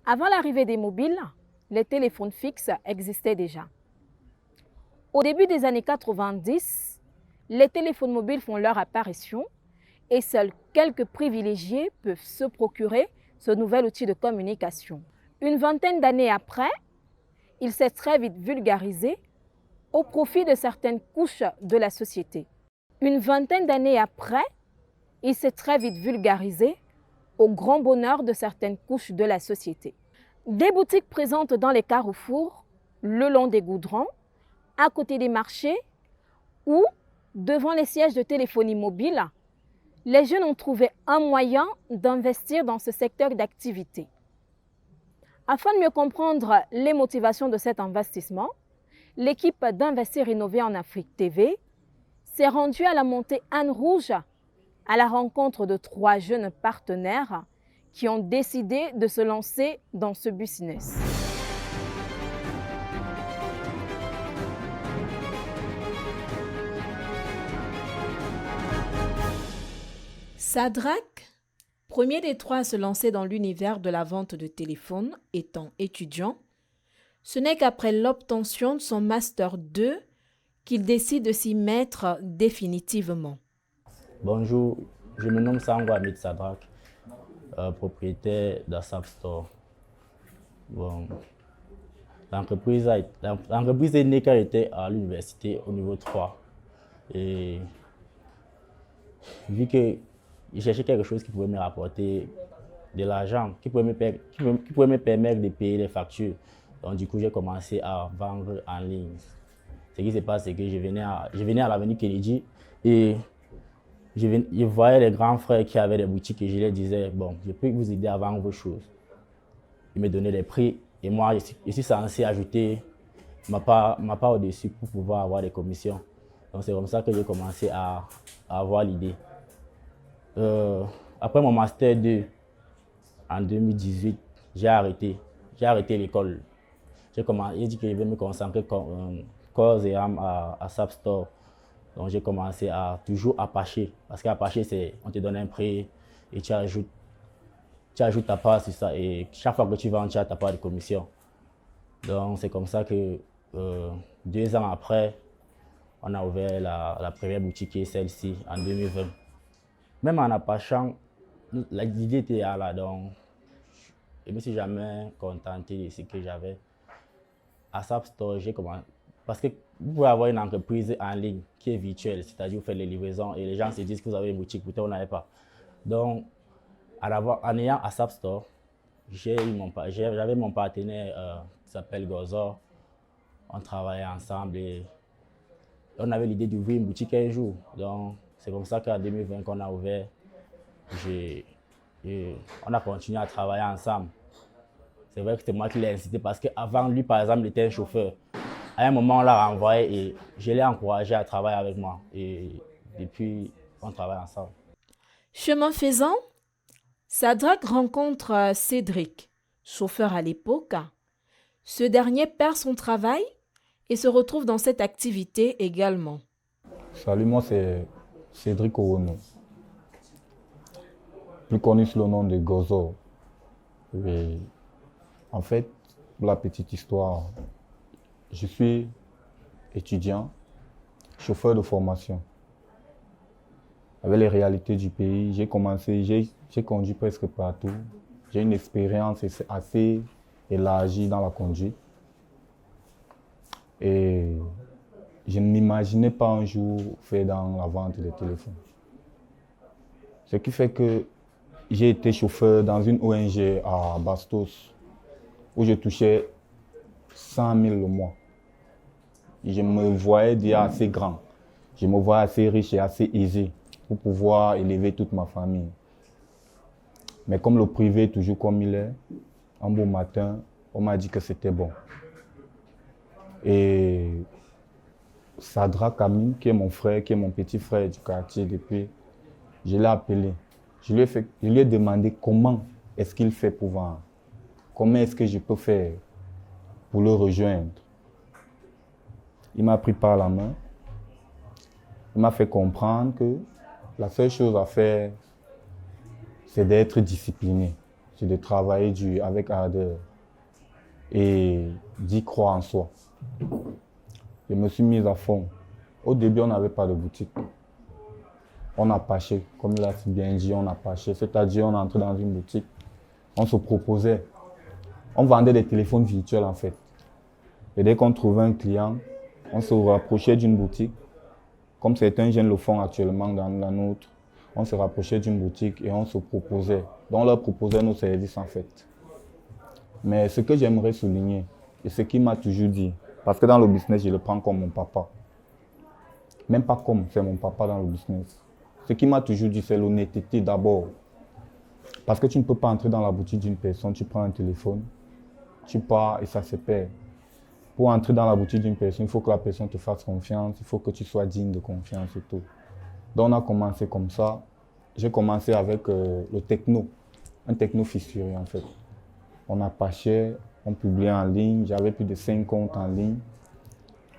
Avant l'arrivée des mobiles, les téléphones fixes existaient déjà. Au début des années 90, les téléphones mobiles font leur apparition et seuls quelques privilégiés peuvent se procurer ce nouvel outil de communication. Une vingtaine d'années après, il s'est très vite vulgarisé au profit de certaines couches de la société. Une vingtaine d'années après, il s'est très vite vulgarisé au grand bonheur de certaines couches de la société. Des boutiques présentes dans les carrefours, le long des goudrons, à côté des marchés ou devant les sièges de téléphonie mobile, les jeunes ont trouvé un moyen d'investir dans ce secteur d'activité. Afin de mieux comprendre les motivations de cet investissement, l'équipe d'Investir Innover en Afrique TV s'est rendue à la montée Anne Rouge à la rencontre de 3 jeunes partenaires qui ont décidé de se lancer dans ce business. Sadrak, premier des 3 à se lancer dans l'univers de la vente de téléphones étant étudiant, ce n'est qu'après l'obtention de son Master 2 qu'il décide de s'y mettre définitivement. Bonjour, je me nomme Sango Hamid Sadrak, propriétaire d'Asap Store. Bon, l'entreprise est née quand j'étais à l'université au niveau 3. Et vu que je cherchais quelque chose qui pouvait me rapporter de l'argent, qui pouvait me permettre de payer les factures. Donc du coup, j'ai commencé à vendre en ligne. Ce qui se passe, c'est que je venais à l'avenue Kennedy et je voyais les grands frères qui avaient des boutiques et je leur disais, bon, je peux vous aider à vendre vos choses. Ils me donnaient des prix et moi, je suis censé ajouter ma part au-dessus pour pouvoir avoir des commissions. Donc c'est comme ça que j'ai commencé à avoir l'idée. Après mon Master 2, en 2018, j'ai arrêté l'école. J'ai dit que je vais me concentrer corps et âme à Sap Store. Donc j'ai commencé à toujours Apache. Parce qu'Apache, on te donne un prix et tu ajoutes ta part sur ça. Et chaque fois que tu vends, tu as ta part de commission. Donc c'est comme ça que 2 ans après, on a ouvert la première boutique qui est celle-ci en 2020. Même en Apache, l'idée était là. Donc je ne me suis jamais contenté de ce que j'avais. À Sap Store, j'ai commencé. Parce que vous pouvez avoir une entreprise en ligne qui est virtuelle, c'est-à-dire vous faites les livraisons et les gens se disent que vous avez une boutique, pourtant vous n'avez pas. Donc, en ayant Asap Store, j'avais mon partenaire qui s'appelle Gozor. On travaillait ensemble et on avait l'idée d'ouvrir une boutique un jour. Donc, c'est comme ça qu'en 2020 qu'on a ouvert. On a continué à travailler ensemble. C'est vrai que c'est moi qui l'ai incité parce qu'avant, lui, par exemple, il était un chauffeur. À un moment, on l'a renvoyé et je l'ai encouragé à travailler avec moi. Et depuis, on travaille ensemble. Chemin faisant, Sadrak rencontre Cédric, chauffeur à l'époque. Ce dernier perd son travail et se retrouve dans cette activité également. Salut, moi c'est Cédric Owono, plus connu sous le nom de Gozo. Et en fait, pour la petite histoire, je suis étudiant, chauffeur de formation. Avec les réalités du pays, j'ai conduit presque partout. J'ai une expérience assez élargie dans la conduite. Et je ne m'imaginais pas un jour faire dans la vente des téléphones. Ce qui fait que j'ai été chauffeur dans une ONG à Bastos, où je touchais 100 000 le mois. Je me voyais déjà assez grand. Je me voyais assez riche et assez aisé pour pouvoir élever toute ma famille. Mais comme le privé est toujours comme il est, un beau matin, on m'a dit que c'était bon. Et Sadrak Amin, qui est mon frère, qui est mon petit frère du quartier depuis, je l'ai appelé. Je lui ai demandé comment est-ce qu'il fait pour vendre. Comment est-ce que je peux faire pour le rejoindre. Il m'a pris par la main. Il m'a fait comprendre que la seule chose à faire, c'est d'être discipliné. c'est de travailler dur avec ardeur et d'y croire en soi. Je me suis mis à fond. Au début, on n'avait pas de boutique. On a pâché, comme il a si bien dit, on a pâché. C'est-à-dire, on entrait dans une boutique, on se proposait. On vendait des téléphones virtuels en fait. Et dès qu'on trouvait un client, on se rapprochait d'une boutique. Comme certains jeunes le font actuellement dans la nôtre, on se rapprochait d'une boutique et on se proposait. Donc on leur proposait nos services en fait. Mais ce que j'aimerais souligner, et ce qu'il m'a toujours dit, parce que dans le business, je le prends comme mon papa. Même pas comme, c'est mon papa dans le business. Ce qu'il m'a toujours dit, c'est l'honnêteté d'abord. Parce que tu ne peux pas entrer dans la boutique d'une personne, tu prends un téléphone, tu pars et ça se perd. Pour entrer dans la boutique d'une personne, il faut que la personne te fasse confiance, il faut que tu sois digne de confiance et tout. Donc on a commencé comme ça. J'ai commencé avec le techno, un techno fissuré en fait. On a pâché, on publiait en ligne, j'avais plus de 5 comptes en ligne.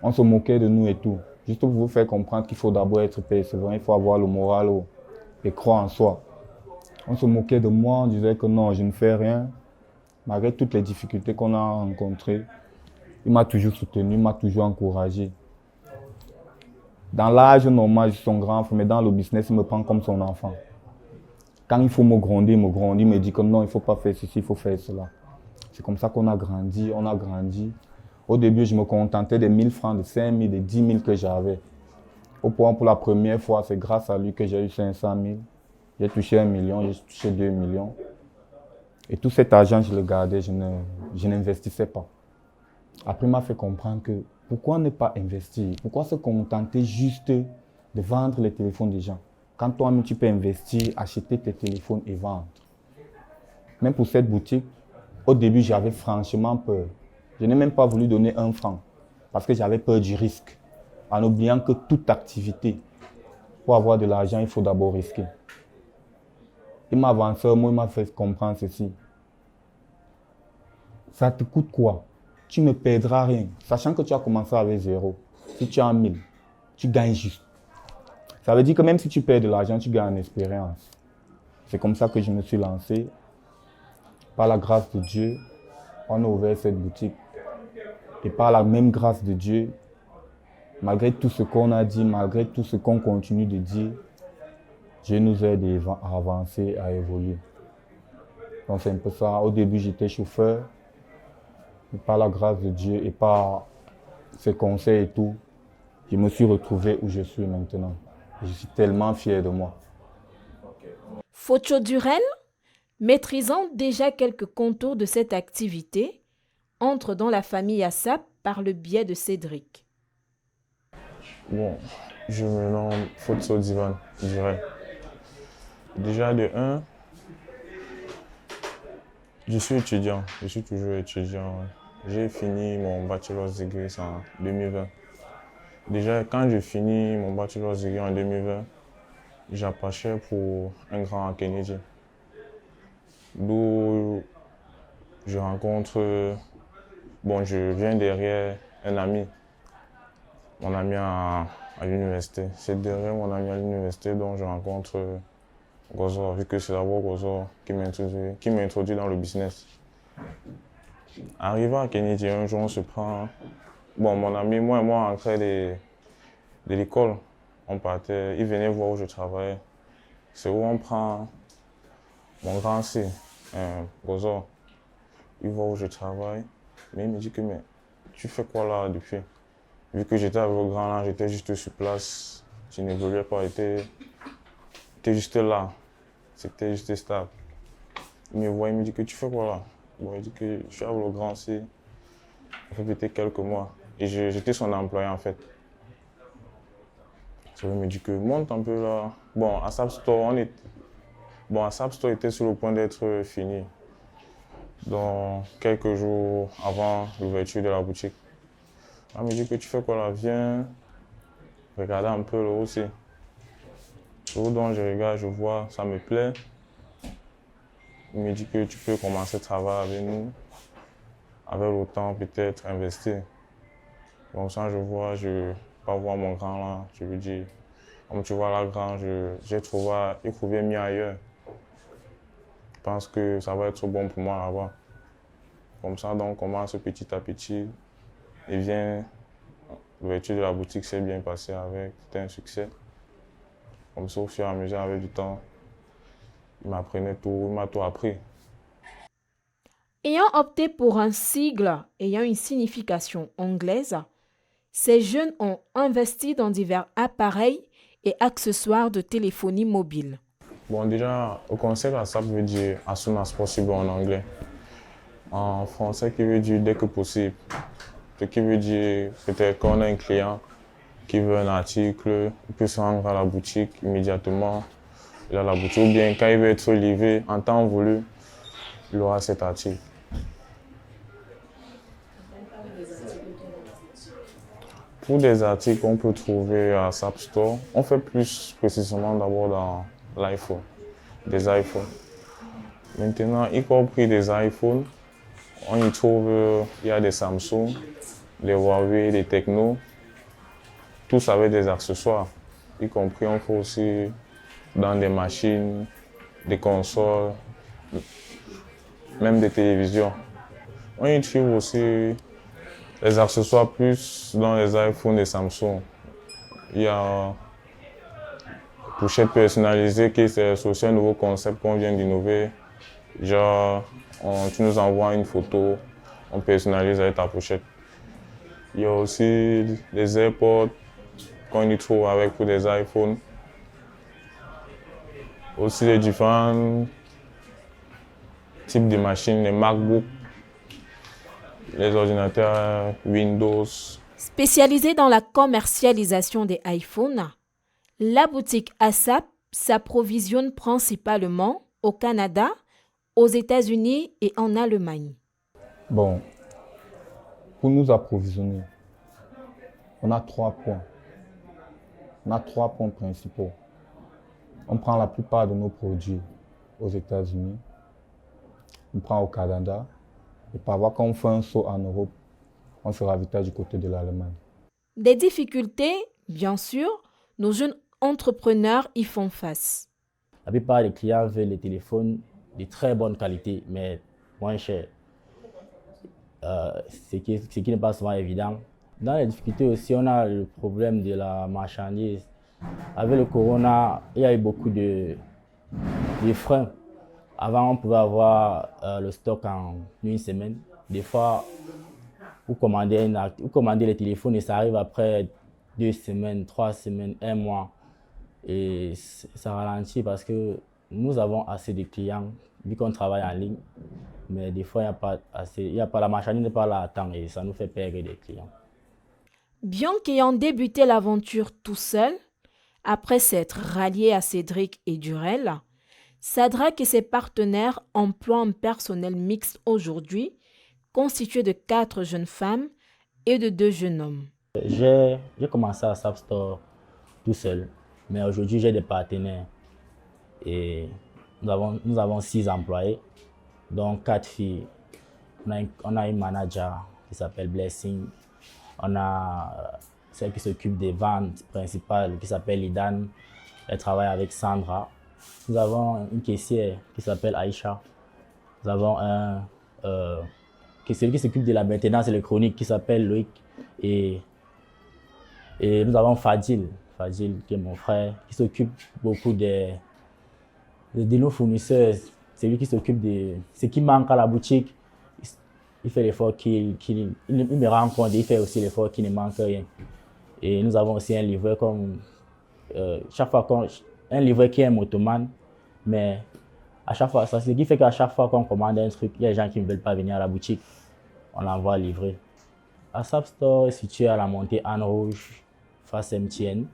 On se moquait de nous et tout. Juste pour vous faire comprendre qu'il faut d'abord être persévérant, il faut avoir le moral haut et croire en soi. On se moquait de moi, on disait que non, je ne fais rien. Malgré toutes les difficultés qu'on a rencontrées, il m'a toujours soutenu, il m'a toujours encouragé. Dans l'âge normal, je suis son grand frère, mais dans le business, il me prend comme son enfant. Quand il faut me gronder, il me dit que non, il ne faut pas faire ceci, il faut faire cela. C'est comme ça qu'on a grandi, on a grandi. Au début, je me contentais des 1000 francs, des 5000, des 10 000 que j'avais. Au point, pour la première fois, c'est grâce à lui que j'ai eu 500 000. J'ai touché 1 million, j'ai touché 2 millions. Et tout cet argent, je le gardais, je n'investissais pas. Après, il m'a fait comprendre que pourquoi ne pas investir? Pourquoi se contenter juste de vendre les téléphones des gens? Quand toi-même, tu peux investir, acheter tes téléphones et vendre. Même pour cette boutique, au début, j'avais franchement peur. Je n'ai même pas voulu donner 1 franc parce que j'avais peur du risque. En oubliant que toute activité, pour avoir de l'argent, il faut d'abord risquer. Il m'a avancé un mot, il m'a fait comprendre ceci. Ça te coûte quoi? Tu ne perdras rien. Sachant que tu as commencé avec 0. Si tu as 1000, tu gagnes juste. Ça veut dire que même si tu perds de l'argent, tu gagnes en expérience. C'est comme ça que je me suis lancé. Par la grâce de Dieu, on a ouvert cette boutique. Et par la même grâce de Dieu, malgré tout ce qu'on a dit, malgré tout ce qu'on continue de dire, Dieu nous aide à avancer, à évoluer. Donc c'est un peu ça. Au début, j'étais chauffeur. Et par la grâce de Dieu et par ses conseils et tout, je me suis retrouvé où je suis maintenant. Et je suis tellement fier de moi. Focho Durel, maîtrisant déjà quelques contours de cette activité, entre dans la famille ASAP par le biais de Cédric. Bon, je me nomme Focho Durel. Déjà de 1, je suis étudiant, je suis toujours étudiant. J'ai fini mon bachelor's degree en 2020. Déjà, quand j'ai fini mon bachelor's degree en 2020, j'approchais pour un grand à Kennedy. D'où je rencontre, bon, je viens derrière un ami, mon ami à l'université. C'est derrière mon ami à l'université dont je rencontre Gozor, vu que c'est d'abord Gozor qui m'a introduit dans le business. Arrivé à Kennedy, un jour, on se prend. Bon, mon ami, moi et moi, rentrait de l'école. On partait, il venait voir où je travaillais. C'est où on prend mon grand C, Gozor. Il voit où je travaille. Mais il me dit que, mais tu fais quoi là depuis? Vu que j'étais avec le grand là, j'étais juste sur place. Je n'évoluais pas, j'étais juste là. C'était juste stable. Il me voit, il me dit que tu fais quoi là? Bon, il dit que je suis avec le grand C. Ça fait peut-être quelques mois. Et j'étais son employé en fait. Il me dit que monte un peu là. Bon, ASAP Store, ASAP Store était sur le point d'être fini. Donc, quelques jours avant l'ouverture de la boutique. Il me dit que tu fais quoi là? Viens regarder un peu le OC. Le haut dont je regarde, je vois, ça me plaît. Il me dit que tu peux commencer à travailler avec nous. Avec le temps, peut-être investir. Donc ça, je vois, je vais voir mon grand là. Je lui dis, comme tu vois là, grand, j'ai trouvé mieux ailleurs. pense que ça va être bon pour moi là-bas. Comme ça, donc, on commence petit à petit. Et vient, l'ouverture de la boutique s'est bien passée avec, c'était un succès. Comme ça, au fur et à mesure, avec du temps, il m'apprenait tout, il m'a tout appris. Ayant opté pour un sigle ayant une signification anglaise, ces jeunes ont investi dans divers appareils et accessoires de téléphonie mobile. Bon, déjà, au concept, ASAP veut dire as soon as possible en anglais. En français, qui veut dire dès que possible. Ce qui veut dire peut-être qu'on a un client qui veut un article, il peut se rendre à la boutique immédiatement. Il a la boutique, ou bien quand il veut être livré en temps voulu, il aura cet article. Pour des articles qu'on peut trouver à SAP Store, on fait plus précisément d'abord dans l'iPhone, des iPhones. Maintenant, y compris des iPhones, on y trouve, il y a des Samsung, des Huawei, des Tecno, tous avec des accessoires. Y compris, on fait aussi dans des machines, des consoles, même des télévisions. On y trouve aussi les accessoires plus dans les iPhones et Samsung. Il y a pochette personnalisée qui c'est aussi un nouveau concept qu'on vient d'innover. Genre, tu nous envoies une photo, on personnalise avec ta pochette. Il y a aussi les AirPods qu'on y trouve avec pour des iPhones. Aussi les différents types de machines, les MacBooks, les ordinateurs Windows. Spécialisée dans la commercialisation des iPhones, la boutique ASAP s'approvisionne principalement au Canada, aux États-Unis et en Allemagne. Bon, pour nous approvisionner, on a 3 points. On a 3 points principaux. On prend la plupart de nos produits aux États-Unis, on prend au Canada, et parfois quand on fait un saut en Europe, on se ravitaille du côté de l'Allemagne. Des difficultés, bien sûr, nos jeunes entrepreneurs y font face. La plupart des clients veulent des téléphones de très bonne qualité, mais moins chers. Ce qui n'est pas souvent évident. Dans les difficultés aussi, on a le problème de la marchandise. Avec le corona, il y a eu beaucoup de freins. Avant, on pouvait avoir le stock en une semaine. Des fois, vous commandez les téléphones et ça arrive après 2 semaines, 3 semaines, 1 mois. Et ça ralentit parce que nous avons assez de clients, vu qu'on travaille en ligne. Mais des fois, il n'y a pas assez, la marchandise n'est pas là à temps et ça nous fait perdre des clients. Bien qu'ayant débuté l'aventure tout seul, après s'être rallié à Cédric et Durel, Sadrak et ses partenaires emploient un personnel mixte aujourd'hui, constitué de 4 jeunes femmes et de 2 jeunes hommes. J'ai commencé à SAP Store tout seul, mais aujourd'hui j'ai des partenaires et nous avons 6 employés, dont 4 filles. On a une manager qui s'appelle Blessing, on a celle qui s'occupe des ventes principales qui s'appelle Lidan, elle travaille avec Sandra. Nous avons une caissière qui s'appelle Aïcha. Nous avons celui qui s'occupe de la maintenance électronique qui s'appelle Loïc. Et nous avons Fadil qui est mon frère, qui s'occupe beaucoup de nos fournisseurs. C'est lui qui s'occupe de ce qui manque à la boutique. Il fait l'effort il me rend compte, il fait aussi l'effort qu'il ne manque rien. Et nous avons aussi un livreur comme un livreur qui est un motoman, mais à chaque fois, ce qui fait qu'à chaque fois qu'on commande un truc, il y a des gens qui ne veulent pas venir à la boutique, on l'envoie livrer. ASAP Store est situé à la montée Anne Rouge, face MTN.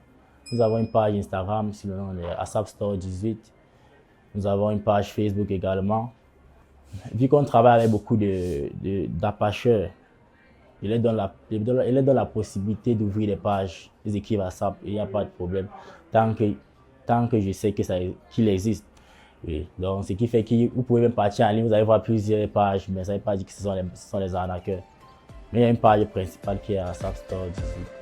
Nous avons une page Instagram sur le nom de ASAP Store 18. Nous avons une page Facebook également. Vu qu'on travaille avec beaucoup d'appacheurs, il est dans la possibilité d'ouvrir des pages, des équipes ASAP, il n'y a pas de problème, tant que je sais qu'il existe. Oui. Donc, ce qui fait que vous pouvez même partir en ligne, vous allez voir plusieurs pages, mais ça ne veut pas dire que ce sont les arnaqueurs. Mais il y a une page principale qui est ASAP Store 18.